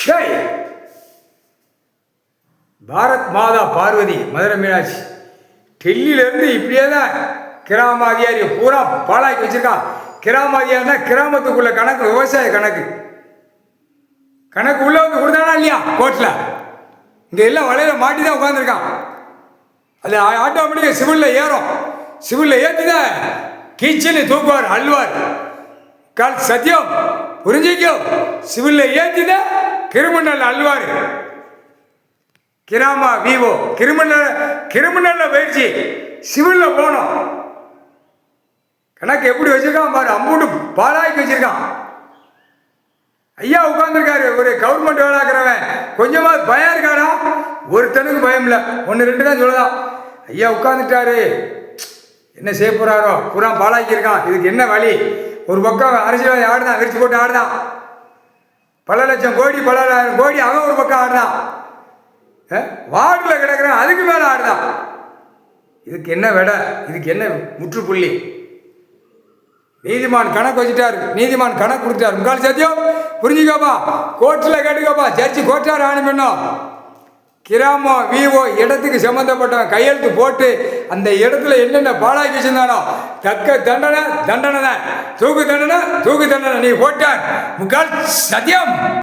டேய், பாரத் மாதா பார்வதி மதுரை மீனாட்சி டெல்லியிலேருந்து இப்படியே தான் கிராம அதிகாரி பூரா பாலாக்கி வச்சிருக்கான். கிராம அதிகாரினா கிராமத்துக்குள்ள கணக்கு, விவசாய கணக்கு உள்ள வந்து கொடுத்தானா இல்லையா கோர்ட்டில்? இங்கே எல்லாம் வலையில மாட்டி தான் உட்காந்துருக்கான். அது ஆட்டோமேட்டிக்காக சிவிலில் ஏறும். சிவிலில் ஏற்றி தான் கீச்சனை தூக்குவார், அல்வார். கால் சத்தியம் புரிஞ்சிக்கும். சிவிலில் ஏற்றி தான் கிரிமினல் அல்வார். கிராம விவோ கிரிமினல்ல பயிற்சி சிவிலில் போனோம். கணக்கு எப்படி வச்சிருக்கான் பாரு, அம்பூட்டு பாலாக்கி வச்சிருக்கான். ஐயா உட்காந்துருக்காரு, ஒரு கவர்மெண்ட் வேலைக்கிறவன். கொஞ்சமாக பயம் இருக்காடா? ஒருத்தனுக்கு பயம் இல்லை, ஒன்று ரெண்டு தான் சொல்லலாம். ஐயா உட்காந்துட்டாரு, என்ன செய்ய போறாரோ? பூரா பாலாக்கியிருக்கான். இதுக்கு என்ன வழி? ஒரு பக்கம் அரசியல் ஆடுதான், விரிச்சு போட்டு ஆடுதான். பல லட்சம் கோடி, பல ஆயிரம் கோடி அவன் ஒரு பக்கம் ஆடுதான். வார்டில் கிடக்குறான், அதுக்கு மேலே ஆடுதான். இதுக்கு என்ன விடை? இதுக்கு என்ன முற்றுப்புள்ளி? நீதிமான் கணக்கு வச்சுட்டாரு, நீதிமான் கணக்கு கொடுத்தாரு. முக்கால் சத்தியம் புரிஞ்சுக்கோப்பா, கோர்ட்டில் கேட்டுக்கோப்பா. ஜட்ஜி கோர்ட்டார் ஆணை பண்ணோம். கிராமம் விவோ இடத்துக்கு சம்மந்தப்பட்டவன் கையெழுத்து போட்டு அந்த இடத்துல என்னென்ன பாலாக்கி வச்சிருந்தானோ தக்க தண்டனை தான், தூக்கு தண்டனை நீ போட்டார். முக்கால் சத்தியம்.